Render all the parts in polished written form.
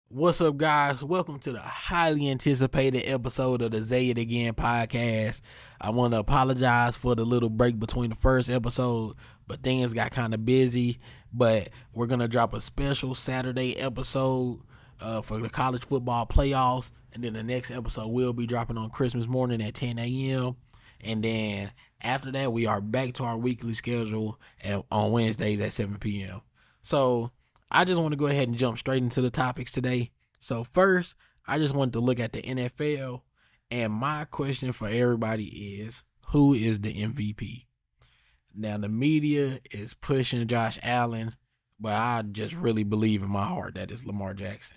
What's up, guys? Welcome to the highly anticipated episode of the Say It Again podcast. I want to apologize for the little break between the first episode, but things got kind of busy. But we're going to drop a special Saturday episode for the college football playoffs. And then the next episode will be dropping on Christmas morning at 10 a.m. And then after that, we are back to our weekly schedule on Wednesdays at 7 p.m. So I just want to go ahead and jump straight into the topics today. So first, I just wanted to look at the NFL, and my question for everybody is, who is the MVP? Now, the media is pushing Josh Allen, but I just really believe in my heart that it's Lamar Jackson.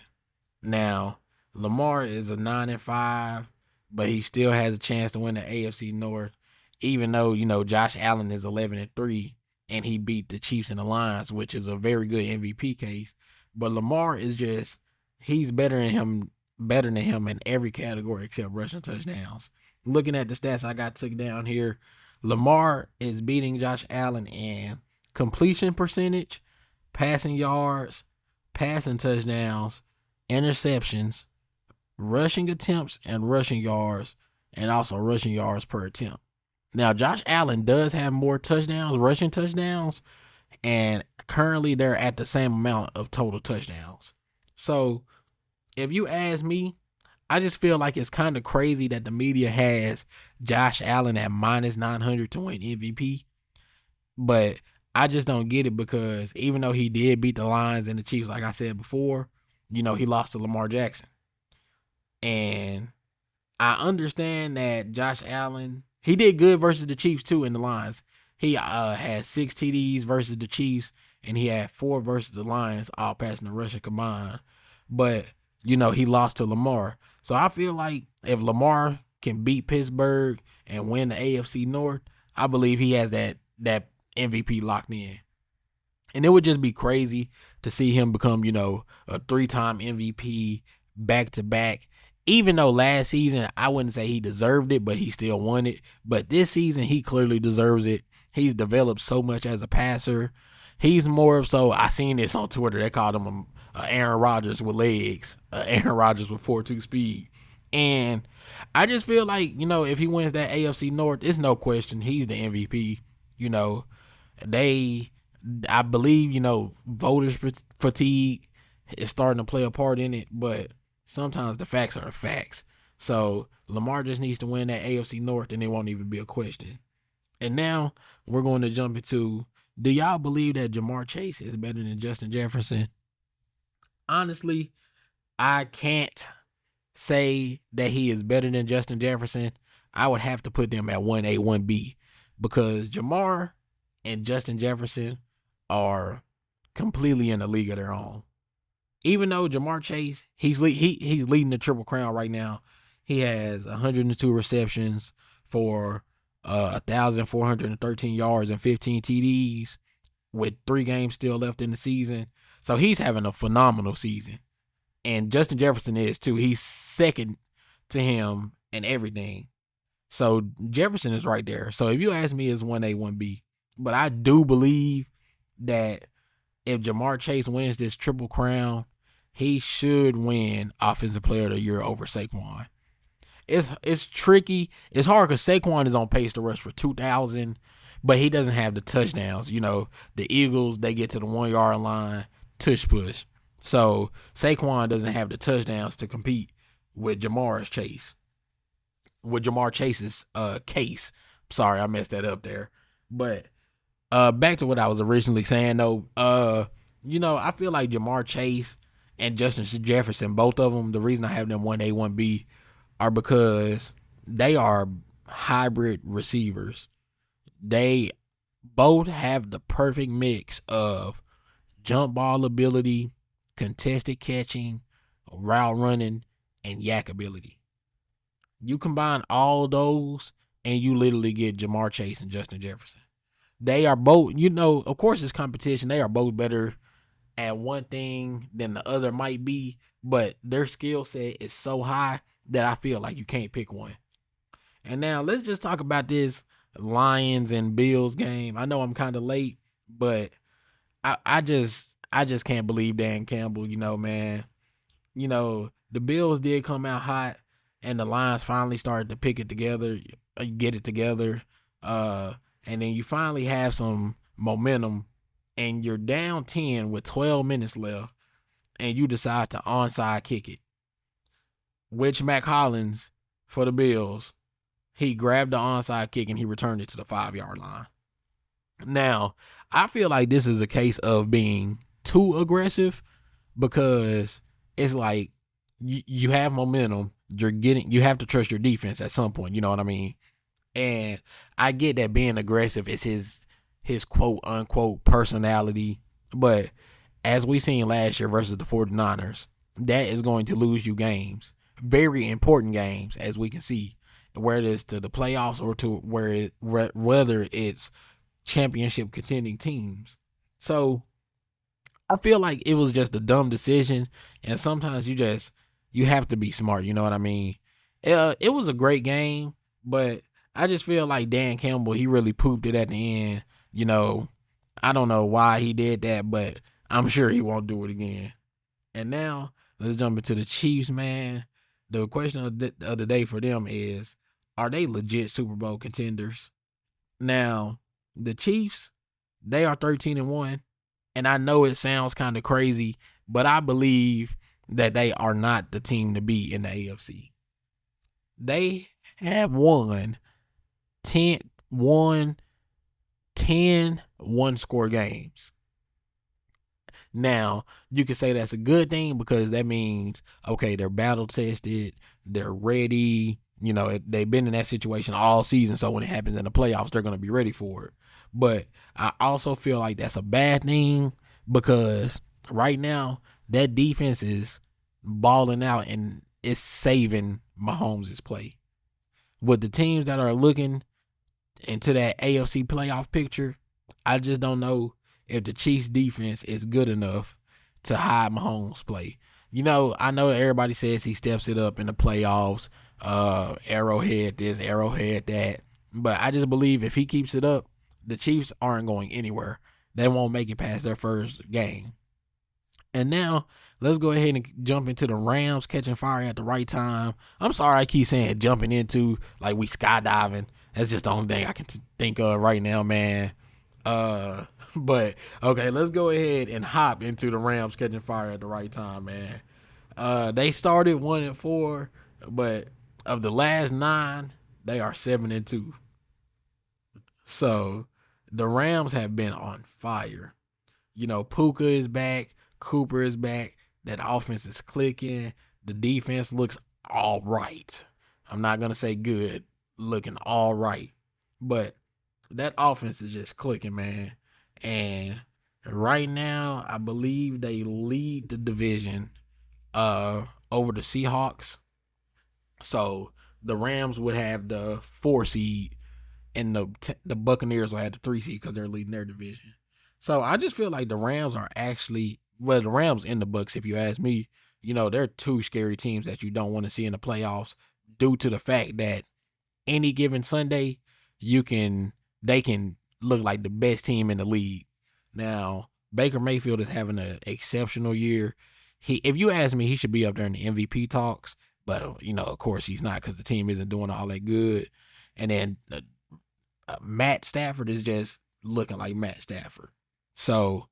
Now, Lamar is a 9-5, but he still has a chance to win the AFC North, even though, Josh Allen is 11-3. And he beat the Chiefs and the Lions, which is a very good MVP case. But Lamar is he's better than him in every category except rushing touchdowns. Looking at the stats I got took down here, Lamar is beating Josh Allen in completion percentage, passing yards, passing touchdowns, interceptions, rushing attempts and rushing yards, and also rushing yards per attempt. Now, Josh Allen does have more touchdowns, rushing touchdowns, and currently they're at the same amount of total touchdowns. So, if you ask me, I just feel like it's kind of crazy that the media has Josh Allen at minus 900 to win MVP. But I just don't get it because even though he did beat the Lions and the Chiefs, like I said before, he lost to Lamar Jackson. And I understand that Josh Allen, he did good versus the Chiefs too in the Lions. He had 6 TDs versus the Chiefs, and he had 4 versus the Lions, all passing and rushing combined. But, he lost to Lamar. So I feel like if Lamar can beat Pittsburgh and win the AFC North, I believe he has that MVP locked in. And it would just be crazy to see him become, a 3-time MVP back-to-back. Even though last season, I wouldn't say he deserved it, but he still won it. But this season, he clearly deserves it. He's developed so much as a passer. He's more of so, I seen this on Twitter. They called him Aaron Rodgers with legs, Aaron Rodgers with 4.2 speed. And I just feel like, if he wins that AFC North, it's no question he's the MVP. I believe, voters fatigue is starting to play a part in it, but sometimes the facts are the facts. So Lamar just needs to win that AFC North and it won't even be a question. And now we're going to jump into, do y'all believe that Jamarr Chase is better than Justin Jefferson? Honestly, I can't say that he is better than Justin Jefferson. I would have to put them at 1A, 1B because Jamarr and Justin Jefferson are completely in a league of their own. Even though Jamarr Chase, he's leading the Triple Crown right now. He has 102 receptions for 1,413 yards and 15 TDs with 3 games still left in the season. So he's having a phenomenal season. And Justin Jefferson is too. He's second to him in everything. So Jefferson is right there. So if you ask me, it's 1A, 1B. But I do believe that if Jamarr Chase wins this Triple Crown, he should win Offensive Player of the Year over Saquon. It's tricky. It's hard because Saquon is on pace to rush for 2,000, but he doesn't have the touchdowns. The Eagles, they get to the 1-yard line, tush push. So Saquon doesn't have the touchdowns to compete with Jamar Chase. With Jamar Chase's case. Sorry, I messed that up there. But back to what I was originally saying, though. I feel like Jamar Chase and Justin Jefferson, both of them, the reason I have them 1A, 1B are because they are hybrid receivers. They both have the perfect mix of jump ball ability, contested catching, route running, and yak ability. You combine all those, and you literally get Jamar Chase and Justin Jefferson. They are both, of course it's competition. They are both better at one thing than the other might be, but their skill set is so high that I feel like you can't pick one. And now let's just talk about this Lions and Bills game. I know I'm kind of late, but I just can't believe Dan Campbell, man. the Bills did come out hot, and the Lions finally started to get it together. And then you finally have some momentum, and you're down 10 with 12 minutes left, and you decide to onside kick it. Which Mac Hollins, for the Bills, he grabbed the onside kick and he returned it to the 5-yard line. Now, I feel like this is a case of being too aggressive, because it's like you have momentum. You have to trust your defense at some point. You know what I mean? And I get that being aggressive is his quote unquote personality. But as we seen last year versus the 49ers, that is going to lose you games. Very important games, as we can see, whether it's to the playoffs or to whether it's championship contending teams. So I feel like it was just a dumb decision, and sometimes you have to be smart. You know what I mean? It was a great game, but I just feel like Dan Campbell, he really pooped it at the end. I don't know why he did that, but I'm sure he won't do it again. And now let's jump into the Chiefs, man. The question of the day for them is, are they legit Super Bowl contenders? Now, the Chiefs, they are 13-1, and I know it sounds kind of crazy, but I believe that they are not the team to be in the AFC. They have won 10 one-score games. Now, you can say that's a good thing, because that means, okay, they're battle-tested, they're ready. They've been in that situation all season, so when it happens in the playoffs, they're going to be ready for it. But I also feel like that's a bad thing, because right now, that defense is balling out and it's saving Mahomes' play. With the teams that are looking into that AFC playoff picture, I just don't know if the Chiefs defense is good enough to hide Mahomes' play. I know everybody says he steps it up in the playoffs, Arrowhead this, Arrowhead that, but I just believe if he keeps it up, the Chiefs aren't going anywhere. They won't make it past their first game. And now, let's go ahead and jump into the Rams catching fire at the right time. I'm sorry I keep saying jumping into, like we skydiving. That's just the only thing I can think of right now, man. But, okay, let's go ahead and hop into the Rams catching fire at the right time, man. They started 1-4, but of the last 9, they are 7-2. So, the Rams have been on fire. Puka is back. Cooper is back. That offense is clicking. The defense looks all right. I'm not going to say good. Looking all right. But that offense is just clicking, man. And right now, I believe they lead the division over the Seahawks. So the Rams would have the 4 seed, and the Buccaneers will have the 3 seed because they're leading their division. So I just feel like the Rams are actually, well, the Rams in the Bucs, if you ask me, they're 2 scary teams that you don't want to see in the playoffs, due to the fact that any given Sunday, they can look like the best team in the league. Now, Baker Mayfield is having an exceptional year. If you ask me, he should be up there in the MVP talks, but of course he's not, because the team isn't doing all that good. And then Matt Stafford is just looking like Matt Stafford. So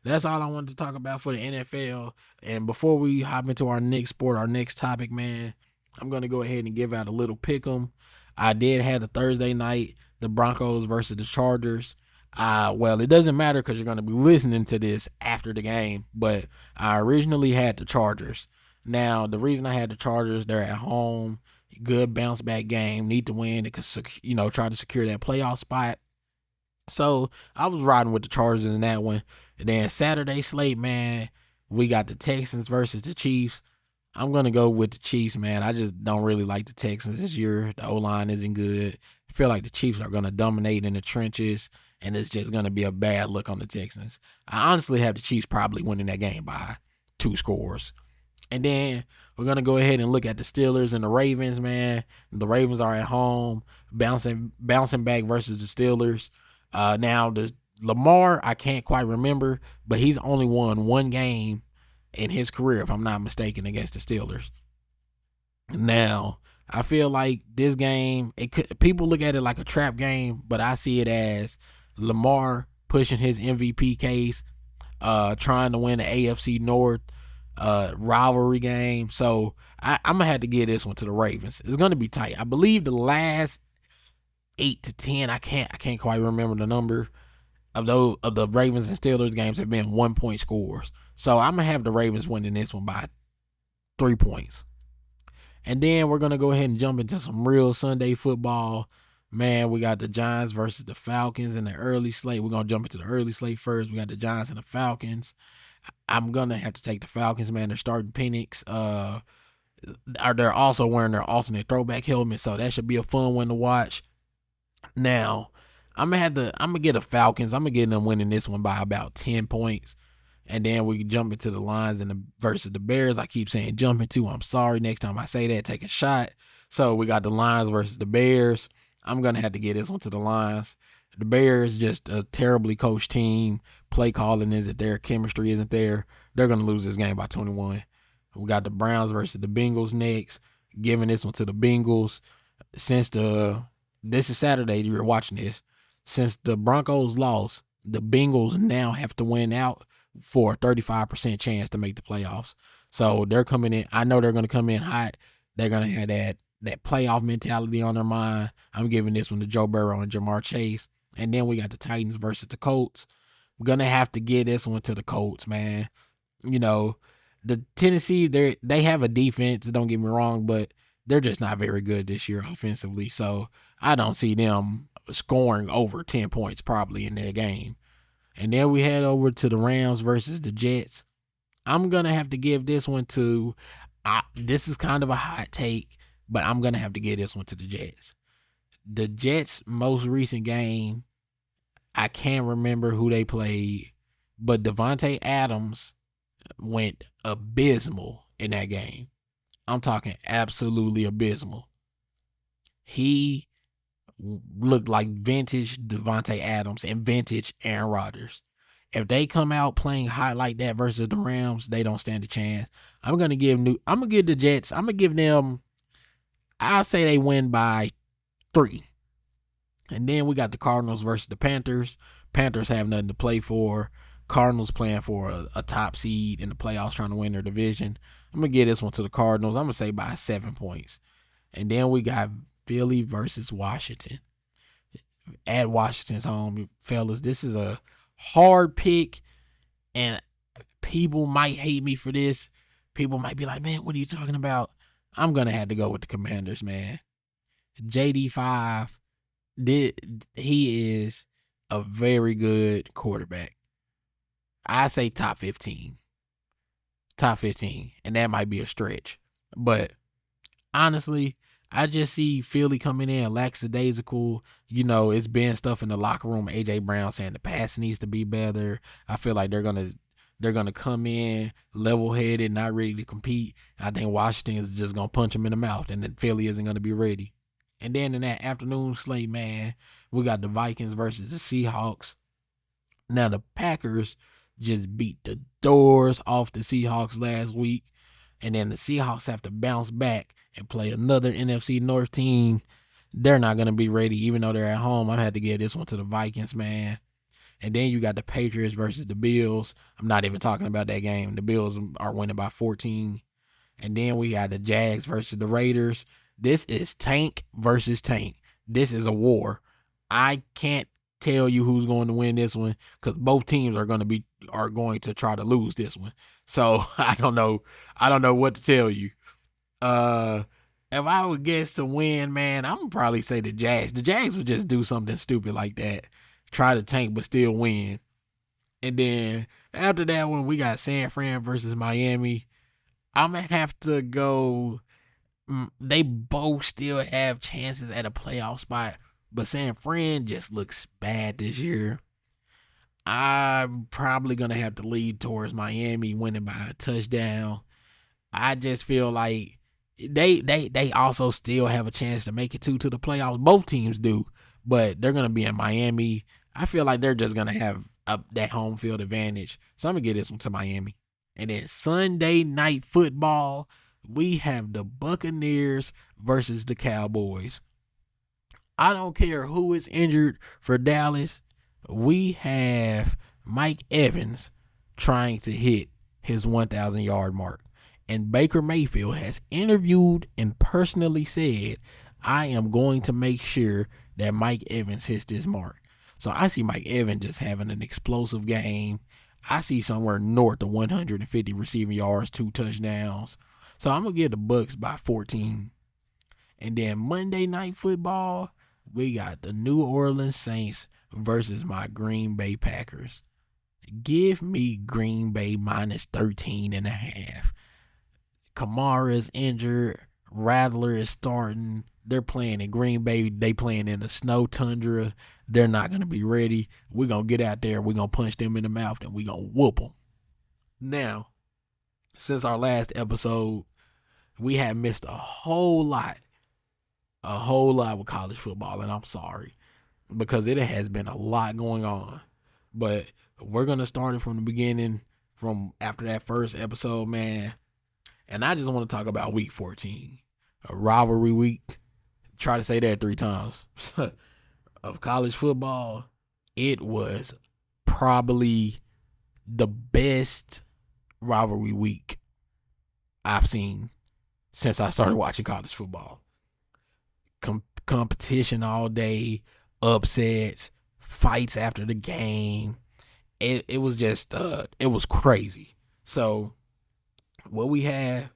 that's all I wanted to talk about for the NFL. And before we hop into our next sport, our next topic, man, I'm going to go ahead and give out a little pick 'em. I did have the Thursday night, the Broncos versus the Chargers. Well, it doesn't matter because you're going to be listening to this after the game, but I originally had the Chargers. Now, the reason I had the Chargers, they're at home, good bounce back game, need to win to try to secure that playoff spot. So I was riding with the Chargers in that one. And then Saturday slate, man, we got the Texans versus the Chiefs. I'm going to go with the Chiefs, man. I just don't really like the Texans this year. The O-line isn't good. I feel like the Chiefs are going to dominate in the trenches, and it's just going to be a bad look on the Texans. I honestly have the Chiefs probably winning that game by 2 scores. And then we're going to go ahead and look at the Steelers and the Ravens, man. The Ravens are at home, bouncing back versus the Steelers. Now, the Lamar, I can't quite remember, but he's only won 1 game in his career, if I'm not mistaken, against the Steelers. Now, I feel like this game, people look at it like a trap game, but I see it as Lamar pushing his MVP case, trying to win the AFC North rivalry game. So I'm gonna have to give this one to the Ravens. It's gonna be tight. I believe the last 8 to 10, I can't quite remember the number of the Ravens and Steelers games have been 1-point scores. So I'm gonna have the Ravens winning this one by 3 points. And then we're going to go ahead and jump into some real Sunday football. Man, we got the Giants versus the Falcons in the early slate. We're going to jump into the early slate first. We got the Giants and the Falcons. I'm going to have to take the Falcons, man. They're starting Penix. They're also wearing their alternate throwback helmet, so that should be a fun one to watch. Now, I'm going to get the Falcons. I'm going to get them winning this one by about 10 points. And then we jump into the Lions versus the Bears. I keep saying jump into. I'm sorry. Next time I say that, take a shot. So we got the Lions versus the Bears. I'm going to have to get this one to the Lions. The Bears, just a terribly coached team. Play calling isn't there. Chemistry isn't there. They're going to lose this game by 21. We got the Browns versus the Bengals next. Giving this one to the Bengals. This is Saturday, you're watching this. Since the Broncos lost, the Bengals now have to win out for a 35% chance to make the playoffs. So they're coming in. I know they're going to come in hot. They're going to have that playoff mentality on their mind. I'm giving this one to Joe Burrow and Jamarr Chase. And then we got the Titans versus the Colts. We're going to have to give this one to the Colts, man. You know, the Tennessee, they have a defense, don't get me wrong, but they're just not very good this year offensively. So I don't see them scoring over 10 points probably in their game. And then we head over to the Rams versus the Jets. I'm going to have to give this one to, this is kind of a hot take, but I'm going to have to give this one to the Jets. The Jets' most recent game, I can't remember who they played, but Devontae Adams went abysmal in that game. I'm talking absolutely abysmal. He looked like vintage Devontae Adams and vintage Aaron Rodgers. If they come out playing hot like that versus the Rams, they don't stand a chance. I'm gonna give the Jets. I'm gonna give them. I'll say they win by 3. And then we got the Cardinals versus the Panthers. Panthers have nothing to play for. Cardinals playing for a top seed in the playoffs, trying to win their division. I'm gonna give this one to the Cardinals. I'm gonna say by 7 points. And then we got Philly versus Washington. At Washington's home, fellas, this is a hard pick, and people might hate me for this. People might be like, man, what are you talking about? I'm going to have to go with the Commanders, man. JD5, he is a very good quarterback. I say top 15. Top 15, and that might be a stretch. But honestly, I just see Philly coming in lackadaisical. You know, it's been stuff in the locker room. A.J. Brown saying the pass needs to be better. I feel like they're gonna come in level-headed, not ready to compete. I think Washington is just gonna punch them in the mouth, and then Philly isn't gonna be ready. And then in that afternoon slate, man, we got the Vikings versus the Seahawks. Now the Packers just beat the doors off the Seahawks last week. And then the Seahawks have to bounce back and play another NFC North team. They're not going to be ready, even though they're at home. I had to give this one to the Vikings, man. And then you got the Patriots versus the Bills. I'm not even talking about that game. The Bills are winning by 14. And then we got the Jags versus the Raiders. This is tank versus tank. This is a war. I can't tell you who's going to win this one because both teams are going to try to lose this one. So I don't know what to tell you. If I would guess to win, man, I'm gonna probably say the Jags. The Jags would just do something stupid like that, try to tank but still win. And then after that one, we got San Fran versus Miami. I'm gonna have to go. They both still have chances at a playoff spot, but San Fran just looks bad this year. I'm probably going to have to lead towards Miami winning by a touchdown. I just feel like they also still have a chance to make it to the playoffs. Both teams do, but they're going to be in Miami. I feel like they're just going to have that home field advantage. So I'm going to give this one to Miami. And then Sunday night football, we have the Buccaneers versus the Cowboys. I don't care who is injured for Dallas. We have Mike Evans trying to hit his 1,000 yard mark. And Baker Mayfield has interviewed and personally said, I am going to make sure that Mike Evans hits this mark. So I see Mike Evans just having an explosive game. I see somewhere north of 150 receiving yards, 2 touchdowns. So I'm going to give the Bucs by 14. And then Monday Night Football, we got the New Orleans Saints versus my Green Bay Packers. Give me Green Bay minus 13.5. Kamara is injured. Rattler is starting. They're playing in Green Bay. They playing in the snow tundra. They're not going to be ready. We're going to get out there. We're going to punch them in the mouth, and we're going to whoop them. Now, since our last episode, we have missed a whole lot with college football, and I'm sorry, because it has been a lot going on. But we're going to start it from the beginning, from after that first episode, man. And I just want to talk about week 14, a rivalry week. Try to say that 3 times. Of college football. It was probably the best rivalry week I've seen since I started watching college football. Competition all day, upsets, fights after the game. It was just, it was crazy. So what we had,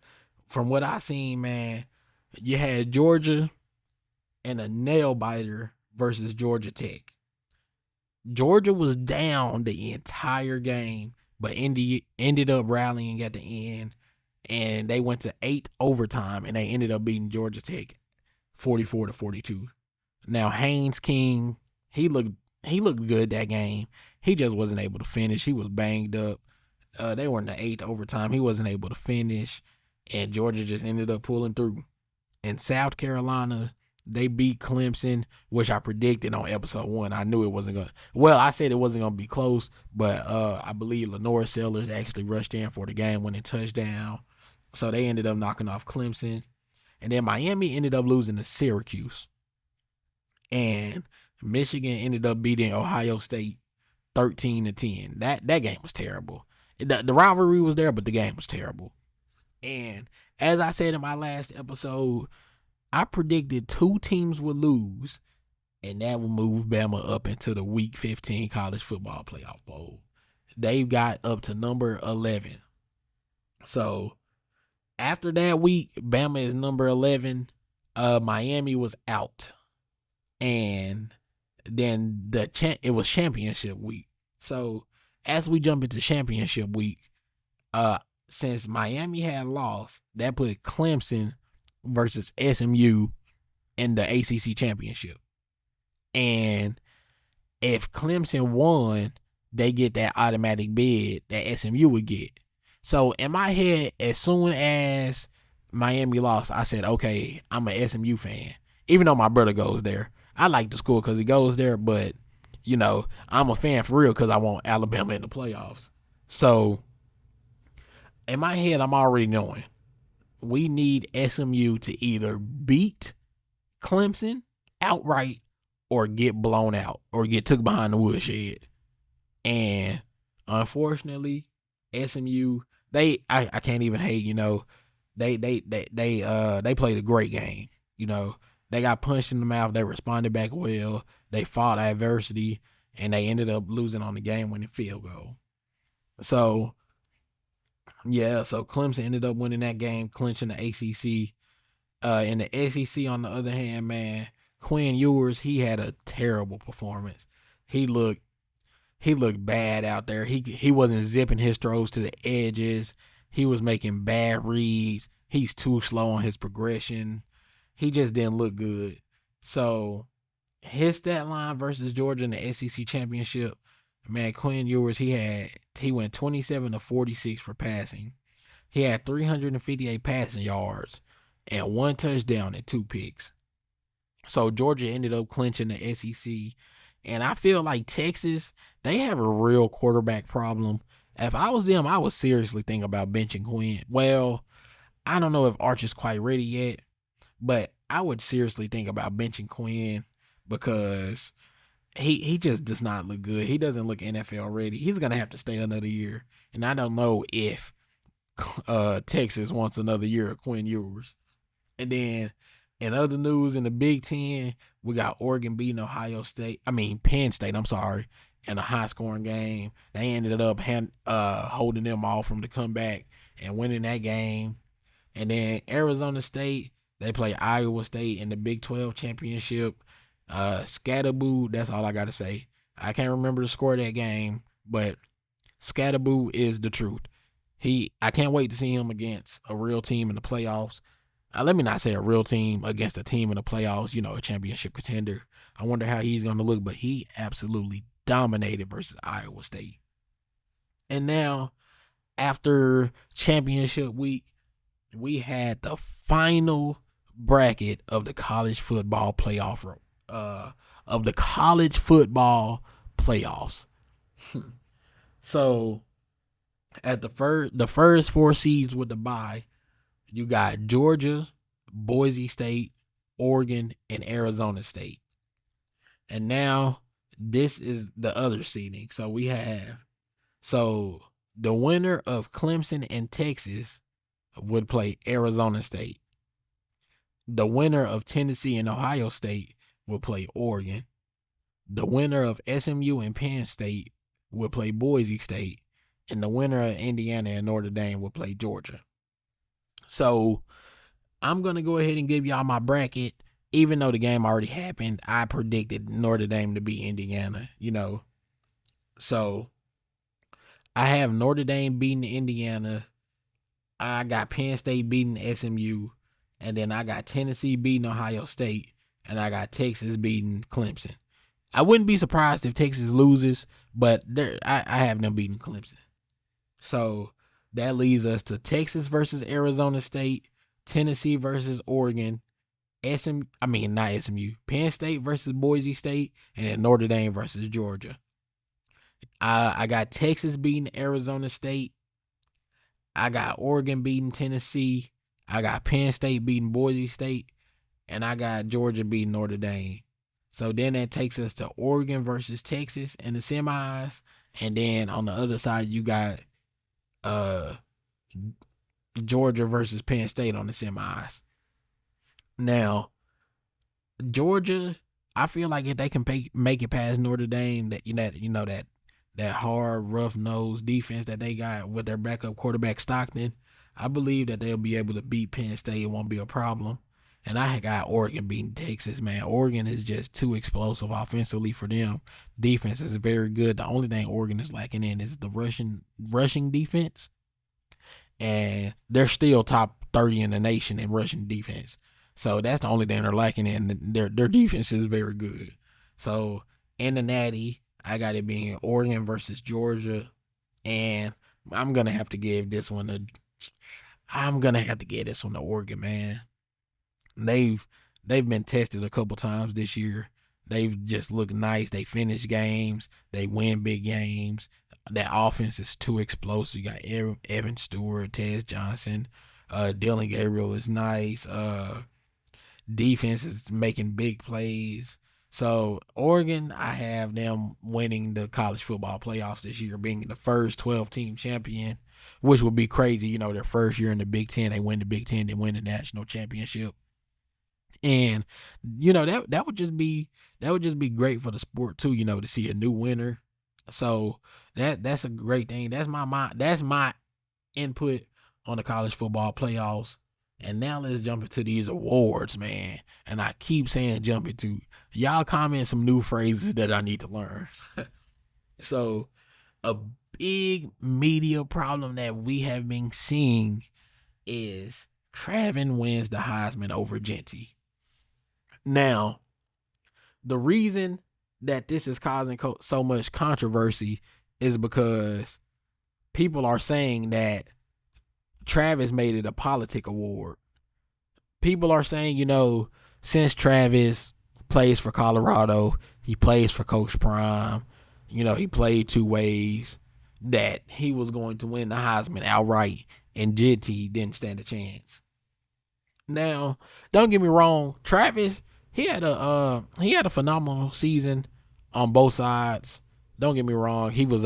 from what I seen, man, you had Georgia and a nail biter versus Georgia Tech. Georgia was down the entire game, but ended up rallying at the end, and they went to 8 overtime, and they ended up beating Georgia Tech 44-42. Now Haynes King, he looked good that game. He just wasn't able to finish. He was banged up. They were in the 8th overtime. He wasn't able to finish, and Georgia just ended up pulling through. In South Carolina, they beat Clemson, which I predicted on episode 1. I knew it wasn't going to. Well, I said it wasn't going to be close, but I believe Lenore Sellers actually rushed in for the game-winning touchdown. So they ended up knocking off Clemson. And then Miami ended up losing to Syracuse. And Michigan ended up beating Ohio State 13-10. That game was terrible. The rivalry was there, but the game was terrible. And as I said in my last episode, I predicted 2 teams would lose, and that would move Bama up into the Week 15 college football playoff bowl. They got up to number 11. So after that week, Bama is number 11. Miami was out. And then it was championship week. So as we jump into championship week, since Miami had lost, that put Clemson versus SMU in the ACC championship. And if Clemson won, they get that automatic bid that SMU would get. So in my head, as soon as Miami lost, I said, okay, I'm an SMU fan. Even though my brother goes there. I like the school because he goes there, but, you know, I'm a fan for real because I want Alabama in the playoffs. So in my head, I'm already knowing we need SMU to either beat Clemson outright or get blown out or get took behind the woodshed. And unfortunately, SMU, I can't even hate, you know, they played a great game. You know, they got punched in the mouth, they responded back well, they fought adversity, and they ended up losing on the game-winning field goal. So yeah, so Clemson ended up winning that game, clinching the ACC. In the SEC, on the other hand, man, Quinn Ewers, he had a terrible performance. He looked bad out there. He wasn't zipping his throws to the edges. He was making bad reads. He's too slow on his progression. He just didn't look good. So his stat line versus Georgia in the SEC championship, man, Quinn Ewers, he went 27-46 for passing. He had 358 passing yards and 1 touchdown and 2 picks. So Georgia ended up clinching the SEC. And I feel like Texas, they have a real quarterback problem. If I was them, I would seriously think about benching Quinn. Well, I don't know if Arch is quite ready yet, but I would seriously think about benching Quinn because he just does not look good. He doesn't look NFL ready. He's gonna have to stay another year, and I don't know if Texas wants another year of Quinn Ewers. And then in other news in the Big Ten, we got Oregon beating Penn State. I'm sorry, in a high scoring game. They ended up holding them off from the comeback and winning that game. And then Arizona State, they play Iowa State in the Big 12 championship. Scatterboo, that's all I got to say. I can't remember the score of that game, but Scatterboo is the truth. I can't wait to see him against a real team in the playoffs. Let me not say a real team against a team in the playoffs, a championship contender. I wonder how he's going to look, but he absolutely dominated versus Iowa State. And now, after championship week, we had the final bracket of the college football playoffs. So, at the first four seeds with the bye, you got Georgia, Boise State, Oregon, and Arizona State. And now this is the other seeding. So the winner of Clemson and Texas would play Arizona State. The winner of Tennessee and Ohio State would play Oregon. The winner of SMU and Penn State would play Boise State. And the winner of Indiana and Notre Dame would play Georgia. So I'm going to go ahead and give y'all my bracket. Even though the game already happened, I predicted Notre Dame to beat Indiana, So I have Notre Dame beating Indiana. I got Penn State beating SMU. And then I got Tennessee beating Ohio State. And I got Texas beating Clemson. I wouldn't be surprised if Texas loses, but I have them beating Clemson. So that leads us to Texas versus Arizona State, Tennessee versus Oregon, Penn State versus Boise State, and then Notre Dame versus Georgia. I got Texas beating Arizona State. I got Oregon beating Tennessee. I got Penn State beating Boise State. And I got Georgia beating Notre Dame. So then that takes us to Oregon versus Texas in the semis. And then on the other side, you got Georgia versus Penn State on the semis. Now, Georgia, I feel like if they can make it past Notre Dame, that hard, rough-nosed defense that they got with their backup quarterback Stockton, I believe that they'll be able to beat Penn State. It won't be a problem. And I got Oregon beating Texas, man. Oregon is just too explosive offensively for them. Defense is very good. The only thing Oregon is lacking in is the rushing defense. And they're still top 30 in the nation in rushing defense. So that's the only thing they're lacking in. Their defense is very good. So in the Natty, I got it being Oregon versus Georgia. And I'm going to have to give this one to Oregon, man. They've been tested a couple times this year. They've just looked nice. They finish games. They win big games. That offense is too explosive. You got Evan Stewart, Tez Johnson, Dylan Gabriel is nice. Defense is making big plays. So Oregon, I have them winning the college football playoffs this year, being the first 12-team champion, which would be crazy. Their first year in the Big Ten, they win the Big Ten, they win the national championship. And that would just be great for the sport too, to see a new winner. So that's a great thing. That's my input on the college football playoffs. And now let's jump into these awards, man. And I keep saying jump into. Y'all comment some new phrases that I need to learn. So a big media problem that we have been seeing is Traven wins the Heisman over Genty. Now, the reason that this is causing so much controversy is because people are saying that Travis made it a politic award. People are saying, since Travis plays for Colorado, he plays for Coach Prime, he played two ways. that he was going to win the Heisman outright, and JT didn't stand a chance. Now, don't get me wrong, Travis, he had a phenomenal season on both sides. Don't get me wrong, he was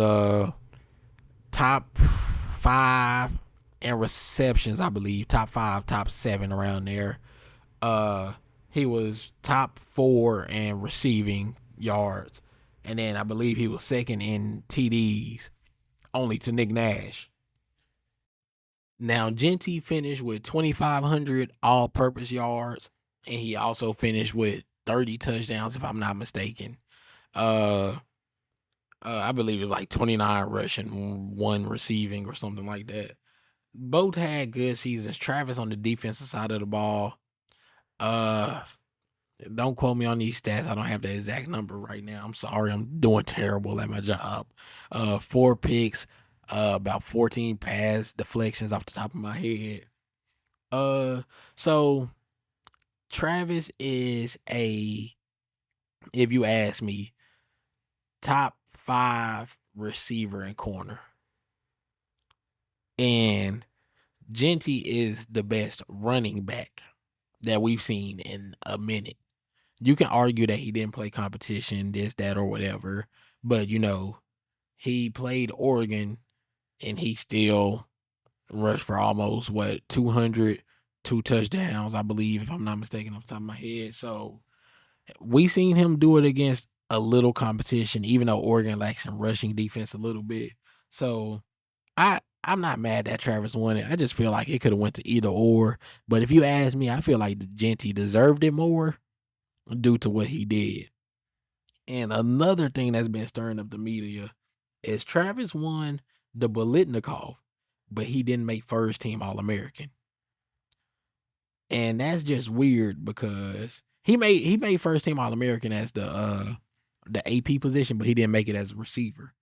top 5 in receptions, I believe. Top 5, top 7 around there. He was top 4 in receiving yards. And then I believe he was second in TDs, only to Nick Nash. Now, Genty finished with 2,500 all-purpose yards, and he also finished with 30 touchdowns, if I'm not mistaken. I believe it was like 29 rushing, 1 receiving, or something like that. Both had good seasons. Travis on the defensive side of the ball. Don't quote me on these stats. I don't have the exact number right now. I'm sorry. I'm doing terrible at my job. 4 picks, about 14 pass deflections off the top of my head. So Travis is if you ask me, top 5 receiver and corner. And Genty is the best running back that we've seen in a minute. You can argue that he didn't play competition, this, that, or whatever. But, he played Oregon, and he still rushed for almost, 200, 2 touchdowns, I believe, if I'm not mistaken, off the top of my head. So, we seen him do it against a little competition, even though Oregon lacks in rushing defense a little bit. So, I'm not mad that Travis won it. I just feel like it could have went to either or. But if you ask me, I feel like Genty deserved it more due to what he did. And another thing that's been stirring up the media is Travis won the Bolitnikov, but he didn't make first team All-American. And that's just weird because he made first team All-American as the AP position, but he didn't make it as a receiver.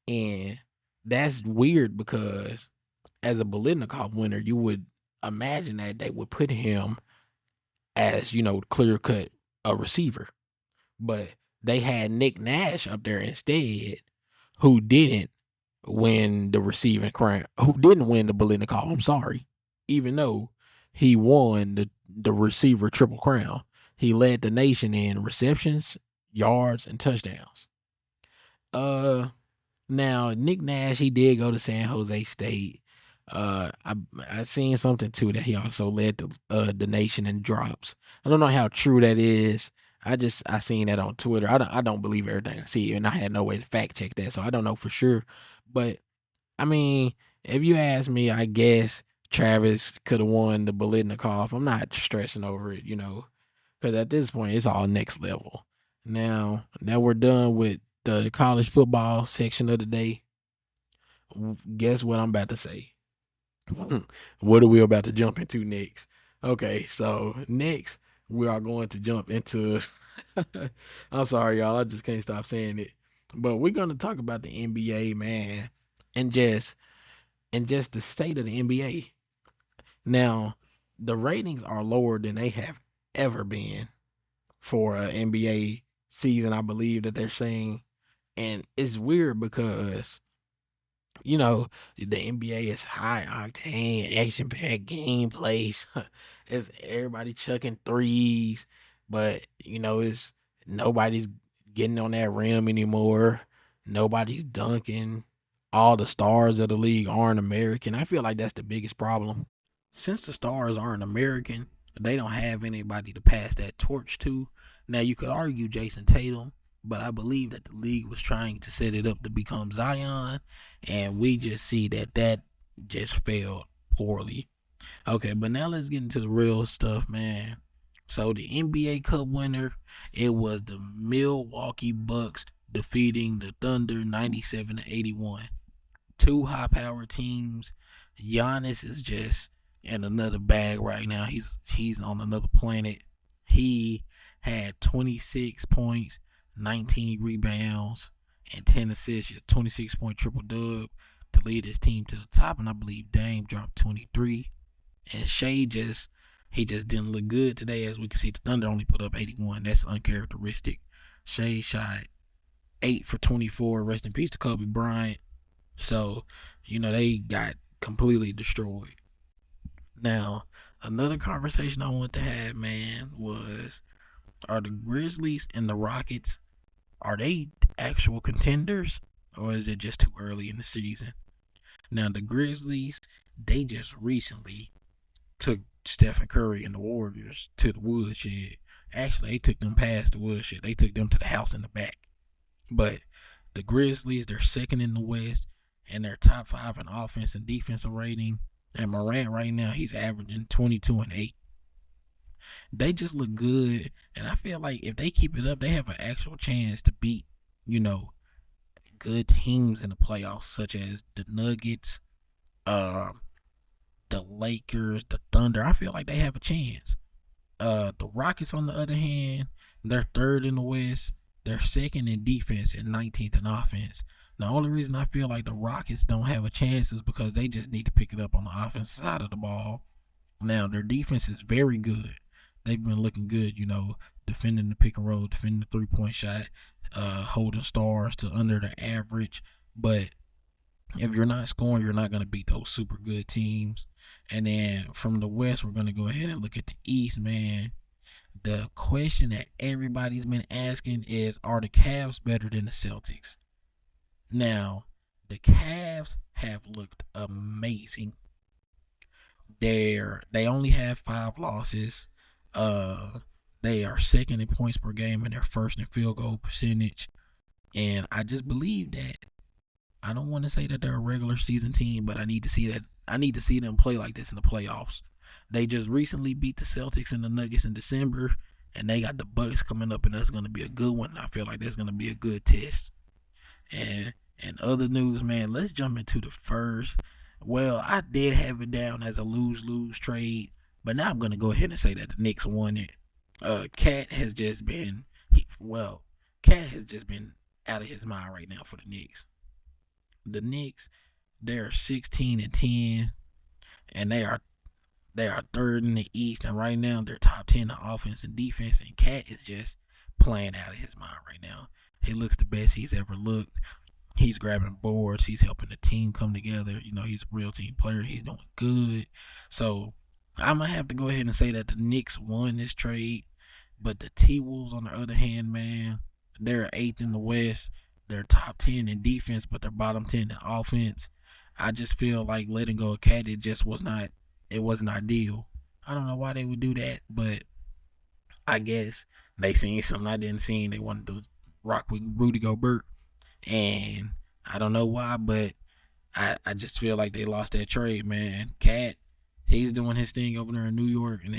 And that's weird because as a Bolitnikov winner, you would imagine that they would put him as, clear cut a receiver. But they had Nick Nash up there instead, who didn't win the receiving crown, who didn't win the Bolitnikov, I'm sorry, even though he won the receiver triple crown. He led the nation in receptions, yards, and touchdowns. Now, Nick Nash, he did go to San Jose State. I seen something too that he also led the nation in drops. I don't know how true that is. I seen that on Twitter. I don't believe everything I see, and I had no way to fact check that, so I don't know for sure. But I mean, if you ask me, I guess Travis could have won the Bolitnikov. I'm not stressing over it, because at this point it's all next level. Now we're done with the college football section of the day. Guess what I'm about to say? What are we about to jump into next? Okay, so next we are going to jump into I'm sorry, y'all, I just can't stop saying it. But we're gonna talk about the NBA, man, and just the state of the NBA. Now, the ratings are lower than they have ever been for an NBA season, I believe that they're saying. And it's weird because, the NBA is high octane, action packed gameplays. It's everybody chucking threes, but it's nobody's getting on that rim anymore. Nobody's dunking. All the stars of the league aren't American. I feel like that's the biggest problem. Since the stars aren't American, they don't have anybody to pass that torch to. Now, you could argue Jason Tatum, but I believe that the league was trying to set it up to become Zion, and we just see that just failed poorly. Okay, but now let's get into the real stuff, man. So the NBA Cup winner, it was the Milwaukee Bucks defeating the Thunder 97-81. 2 high-powered teams. Giannis is just in another bag right now. He's on another planet. He had 26 points, 19 rebounds, and 10 assists. A 26-point triple-dub to lead his team to the top. And I believe Dame dropped 23. And Shea just didn't look good today. As we can see, the Thunder only put up 81. That's uncharacteristic. Shea shot 8 for 24. Rest in peace to Kobe Bryant. So, they got completely destroyed. Now, another conversation I want to have, man, was, are the Grizzlies and the Rockets, are they actual contenders, or is it just too early in the season? Now, the Grizzlies, they just recently took Stephen Curry and the Warriors to the woodshed. Actually, they took them past the woodshed. They took them to the house in the back. But the Grizzlies, they're second in the West, and they're top 5 in offense and defensive rating. And Morant right now, he's averaging 22 and 8. They just look good, and I feel like if they keep it up, they have an actual chance to beat, good teams in the playoffs, such as the Nuggets, the Lakers, the Thunder. I feel like they have a chance. The Rockets, on the other hand, they're third in the West. They're second in defense and 19th in offense. The only reason I feel like the Rockets don't have a chance is because they just need to pick it up on the offensive side of the ball. Now, their defense is very good. They've been looking good, defending the pick and roll, defending the three-point shot, holding stars to under the average. But if you're not scoring, you're not going to beat those super good teams. And then from the West, we're going to go ahead and look at the East, man. The question that everybody's been asking is, are the Cavs better than the Celtics? Now, the Cavs have looked amazing. They only have 5 losses. They are second in points per game, and they're first in field goal percentage. And I just believe that. I don't want to say that they're a regular season team, but I need to see that. I need to see them play like this in the playoffs. They just recently beat the Celtics and the Nuggets in December, and they got the Bucks coming up, and that's going to be a good one. I feel like that's going to be a good test. And other news, man, let's jump into the first. Well, I did have it down as a lose-lose trade, but now I'm going to go ahead and say that the Knicks won it. Cat has just been out of his mind right now for the Knicks. The Knicks, they're 16 and 10, and they are third in the East, and right now they're top 10 in offense and defense. And Cat is just playing out of his mind right now. He looks the best he's ever looked. He's grabbing boards. He's helping the team come together. He's a real team player. He's doing good. So I'm gonna have to go ahead and say that the Knicks won this trade. But the T-Wolves, on the other hand, man, they're 8th in the West. They're top 10 in defense, but they're bottom 10 in offense. I just feel like letting go of Cat, it wasn't ideal. I don't know why they would do that, but I guess they seen something I didn't see. They wanted to rock with Rudy Gobert. And I don't know why, but I just feel like they lost that trade, man. Cat, he's doing his thing over there in New York, and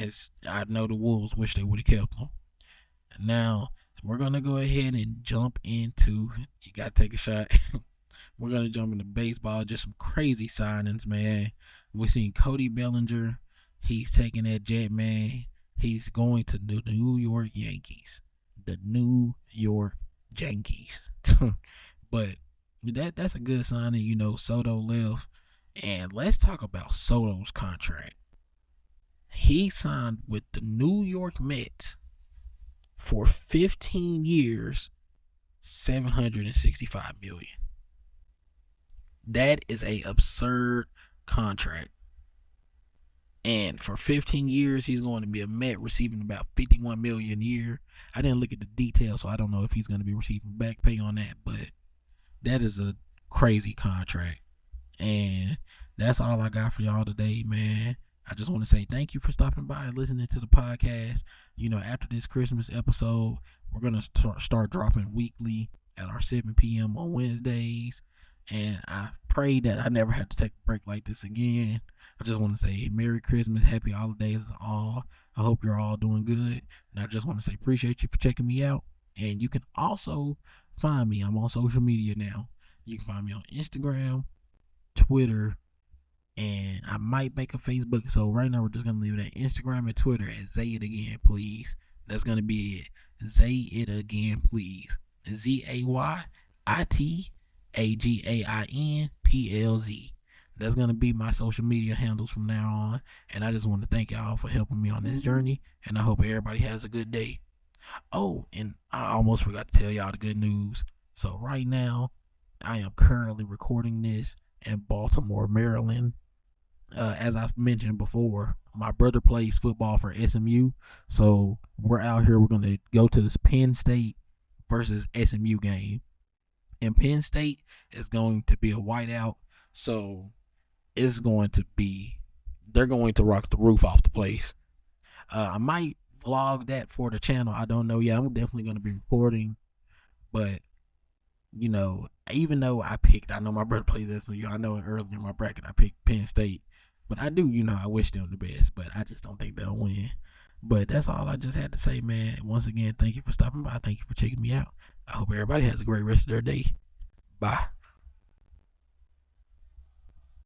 I know the Wolves wish they would have kept him. Now, we're going to go ahead and jump into, you got to take a shot. We're going to jump into baseball, just some crazy signings, man. We've seen Cody Bellinger. He's taking that jet, man. He's going to the New York Yankees. The New York Yankees. But that's a good signing. Soto left. And let's talk about Soto's contract. He signed with the New York Mets for 15 years, $765 million. That is a absurd contract. And for 15 years, he's going to be a Met, receiving about $51 million a year. I didn't look at the details, so I don't know if he's going to be receiving back pay on that, but that is a crazy contract. And that's all I got for y'all today, man. I just want to say thank you for stopping by and listening to the podcast. After this Christmas episode, we're going to start dropping weekly at our 7 p.m. on Wednesdays. And I pray that I never have to take a break like this again. I just want to say Merry Christmas, Happy Holidays to all. I hope you're all doing good. And I just want to say appreciate you for checking me out. And you can also find me. I'm on social media now. You can find me on Instagram, Twitter, and I might make a Facebook. So right now we're just going to leave it at Instagram and Twitter at Say It Again, please. That's going to be it. Say It Again, please. ZAYITAGAINPLZ. That's going to be my social media handles from now on. And I just want to thank y'all for helping me on this journey. And I hope everybody has a good day. Oh, and I almost forgot to tell y'all the good news. So right now, I am currently recording this in Baltimore, Maryland. As I've mentioned before, my brother plays football for SMU, so we're out here. We're gonna go to this Penn State versus SMU game, and Penn State is going to be a whiteout, so it's going to be they're going to rock the roof off the place. I might vlog that for the channel. I don't know yet. I'm definitely gonna be recording, but even though I know my brother plays SMU. I know earlier in my bracket I picked Penn State. But I do, I wish them the best, but I just don't think they'll win. But that's all I just had to say, man. Once again, thank you for stopping by. Thank you for checking me out. I hope everybody has a great rest of their day. Bye.